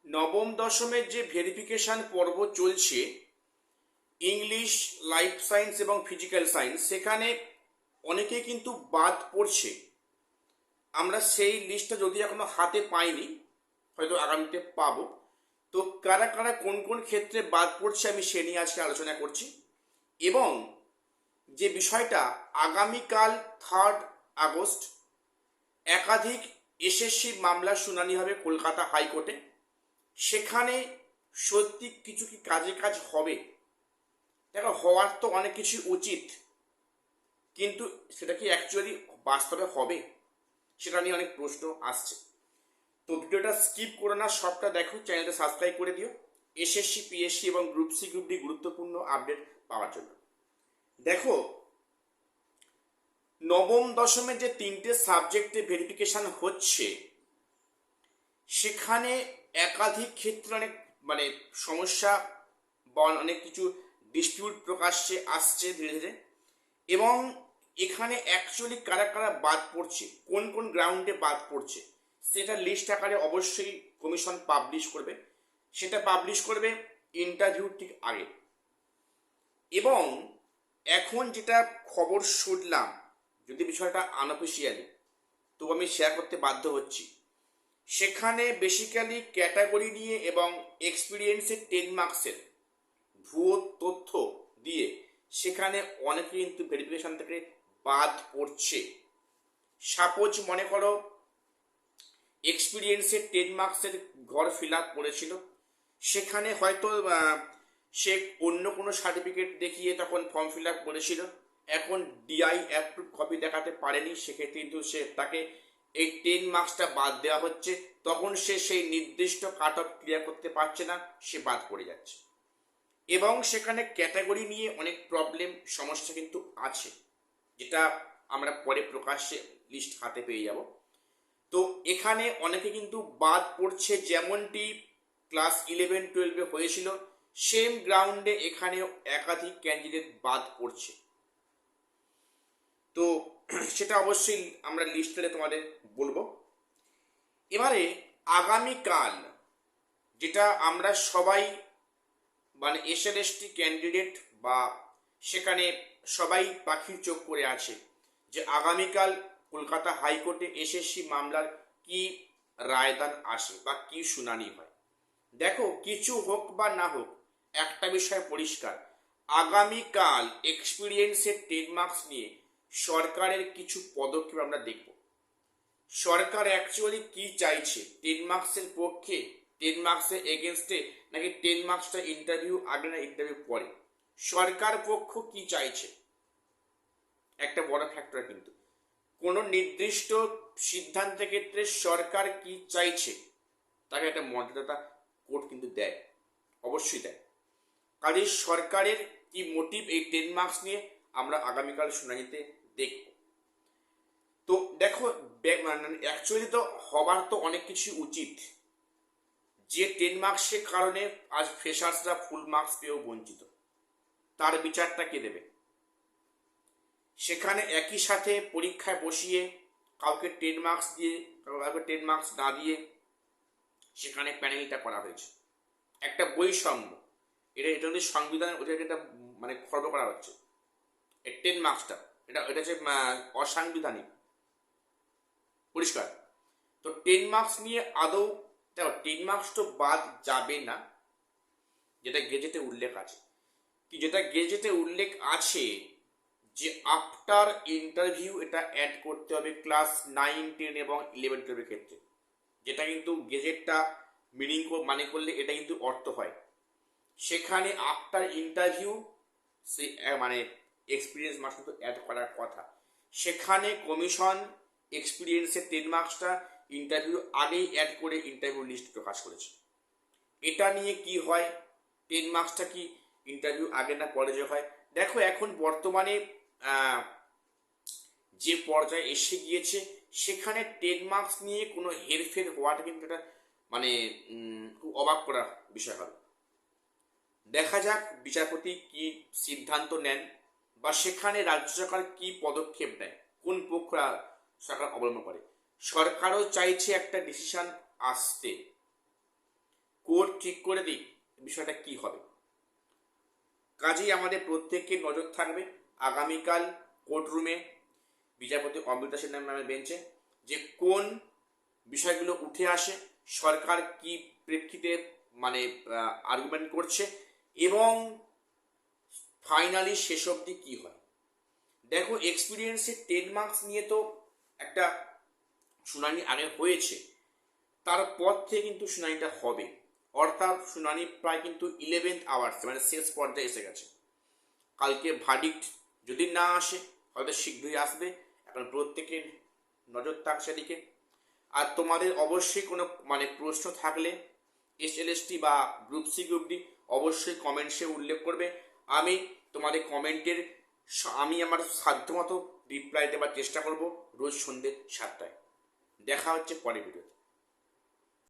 নবম দশমের যে ভেরিফিকেশন পর্ব চলছে ইংলিশ, লাইফ সায়েন্স এবং ফিজিক্যাল সায়েন্স, সেখানে অনেকেই কিন্তু বাদ পড়ছে। আমরা সেই লিস্টটা যদি এখনো হাতে পাইনি, হয়তো আগামীতে পাবো। তো কারা কারা কোন কোন ক্ষেত্রে বাদ পড়ছে আমি সে নিয়ে আজকে আলোচনা করছি। এবং যে বিষয়টা, আগামীকাল 3 আগস্ট একাধিক এসএসসি মামলার শুনানি হবে কলকাতা হাইকোর্টে। সেখানে সত্যি কিছু কি কাজ হবে? দেখো, হওয়ার তো অনেক কিছু উচিত, কিন্তু সেটা কি অ্যাকচুয়ালি বাস্তবে হবে, সেটা নিয়ে অনেক প্রশ্ন আসছে। তো ভিডিওটা স্কিপ করো না, সবটা দেখো, চ্যানেলটা সাবস্ক্রাইব করে দিও এসএসসি, পিএসসি এবং গ্রুপ সি, গ্রুপ ডি গুরুত্বপূর্ণ আপডেট পাওয়ার জন্য। দেখো, নবম দশমের যে 3টে সাবজেক্টে ভেরিফিকেশন হচ্ছে, সেখানে একাধিক ক্ষেত্রে অনেক সমস্যা বা অনেক কিছু ডিসপিউট প্রকাশ্যে আসছে ধীরে ধীরে। এবং এখানে অ্যাকচুয়ালি কারা কারা বাদ পড়ছে, কোন কোন গ্রাউন্ডে বাদ পড়ছে, সেটা লিস্ট আকারে অবশ্যই কমিশন পাবলিশ করবে। সেটা পাবলিশ করবে ইন্টারভিউ ঠিক আগে। এবং এখন যেটা খবর শুনলাম, যদি বিষয়টা আনঅফিসিয়ালি, তো আমি শেয়ার করতে বাধ্য হচ্ছি, সেখানে বেসিক্যালি ক্যাটাগরি নিয়ে এবং এক্সপিরিয়েন্সের 10 মার্কসের ভুয়ো তথ্য দিয়ে সেখানে অনেকে কিন্তু ভেরিফিকেশন থেকে বাদ পড়ছে। সাপোজ মনে করো এক্সপিরিয়েন্সের 10 মার্কসের ঘর ফিল আপ করেছিল, সেখানে হয়তো সে অন্য কোনো সার্টিফিকেট দেখিয়ে তখন ফর্ম ফিল আপ করেছিল, এখন ডিআই অ্যাপ্রুভ কপি দেখাতে পারেনি, সেক্ষেত্রে কিন্তু তাকে এই 10 মার্কসটা বাদ দেওয়া হচ্ছে। তখন সে সেই নির্দিষ্ট কাট অফ ক্লিয়ার করতে পারছে না, সে বাদ পড়ে যাচ্ছে। এবং সেখানে ক্যাটাগরি নিয়ে অনেক প্রবলেম, সমস্যা কিন্তু আছে, যেটা আমরা পরে প্রকাশ্যে লিস্ট হাতে পেয়ে যাব। তো এখানে অনেকে কিন্তু বাদ পড়ছে, যেমনটি ক্লাস 11-12 হয়েছিল, সেম গ্রাউন্ডে এখানেও একাধিক ক্যান্ডিডেট বাদ পড়ছে। তো সেটা অবশ্যই আমরা লিস্টে তোমাদের বলবো। এবারে আগামীকাল যেটা আমরা সবাই এসএলএসটি ক্যান্ডিডেট বা সেখানে সবাই পাখির চোখ করে আছে যে আগামীকাল কলকাতা হাইকোর্টে এসএসসি মামলার কি রায়দান আসে বা কি শুনানি হয়। দেখো, কিছু হোক বা না হোক, একটা বিষয় পরিষ্কার, আগামীকাল এক্সপিরিয়েন্সের 10 মার্কস নিয়ে সরকারের কিছু পদক্ষেপ আমরা দেখব। সরকার অ্যাকচুয়ালি কি চাইছে, 10 মার্কসের পক্ষে, 10 মার্কসের এগেনস্টে, নাকি 10 মার্কসটা ইন্টারভিউ আগে না ইন্টারভিউ পরে, সরকার পক্ষ কি চাইছে একটা বড় ফ্যাক্টর। কিন্তু কোনো নির্দিষ্ট সিদ্ধান্তের ক্ষেত্রে সরকার কি চাইছে তাকে একটা মর্যাদা কোর্ট কিন্তু দেয়, অবশ্যই দেয়। কাজে সরকারের কি মোটিভ এই 10 মার্কস নিয়ে আমরা আগামীকাল শুনানিতে দেখব। তো দেখো, অ্যাকচুয়ালি তো হবার তো অনেক কিছু উচিত, যে 10 মার্কসের কারণে আজ ফ্রেশার্সরা ফুল মার্কস পেয়েও বঞ্চিত, তার বিচারটা কে দেবে? সেখানে একই সাথে পরীক্ষায় বসিয়ে কাউকে 10 মার্কস দিয়ে কাউকে 10 মার্কস না দিয়ে সেখানে প্যানেলটা করা হয়েছে, একটা বৈষম্য। এটা হচ্ছে সংবিধানের ওদের একটা খর্ব করা হচ্ছে। এই 10 মার্কসটা এটা হচ্ছে অসাংবিধানিক, পরিষ্কার। তো 10 মার্কস নিয়ে আদৌ দেখো, 10 মার্কস তো বাদ যাবে না, যেটা গেজেটে উল্লেখ আছে। কি যেটা গেজেটে উল্লেখ আছে যে আফটার ইন্টারভিউ এটা অ্যাড করতে হবে ক্লাস 9, 10 এবং 11-12 ক্ষেত্রে, যেটা কিন্তু গেজেটটা মিনিং করলে এটা কিন্তু অর্থ হয়। সেখানে আফটার ইন্টারভিউ সেই এক্সপিরিয়েন্স মার্কস কিন্তু অ্যাড করার কথা। সেখানে কমিশন এক্সপিরিয়েন্সের 10 মার্কসটা ইন্টারভিউ আগেই অ্যাড করে ইন্টারভিউ লিস্ট প্রকাশ করেছে। এটা নিয়ে কি হয়, 10 মার্কসটা কি ইন্টারভিউ আগে না পরে যে হয়? দেখো, এখন বর্তমানে যে পর্যায়ে এসে গিয়েছে, সেখানে 10 মার্কস নিয়ে কোনো হেরফের হওয়াটা কিন্তু একটা খুব অবাক করা বিষয় হবে। দেখা যাক বিচারপতি কি সিদ্ধান্ত নেন, বা সেখানে রাজ্য সরকার কি পদক্ষেপ নেয়, কোন পক্ষ সরকার অবলম্বন করে। সরকারও চাইছে একটা ডিসিশন আসতে, কোর্ট ঠিক করে দিক বিষয়টা কি হবে। কাজেই আমাদের প্রত্যেকের নজর থাকবে আগামীকাল কোর্টরুমে বিচারপতি অমৃতা সেন নামের বেঞ্চে যে কোন বিষয়গুলো উঠে আসে, সরকার কি প্রেক্ষিতে মানে আর্গুমেন্ট করছে এবং ফাইনালি শেষ অবধি কি হয়। দেখো, এক্সপিরিয়েন্সে 10 মার্কস নিয়ে তো একটা শুনানি আগে হয়েছে, তারপর থেকে কিন্তু শুনানিটা হবে, অর্থাৎ শুনানি প্রায় কিন্তু 11th আওয়ার্স মানে শেষ পর্যায়ে এসে গেছে। কালকে ভার্ডিক্ট যদি না আসে হয়তো শীঘ্রই আসবে, এখন প্রত্যেকের নজর থাক সেদিকে। আর তোমাদের অবশ্যই কোনো মানে প্রশ্ন থাকলে এসএলএসটি বা গ্রুপ সি গ্রুপ ডি অবশ্যই কমেন্টসে উল্লেখ করবে। আমি তোমাদের কমেন্টের আমি আমার সাধ্যমতো রিপ্লাই দেওয়ার চেষ্টা করব রোজ সন্ধ্যে 7টায়। দেখা হচ্ছে পরের ভিডিওতে।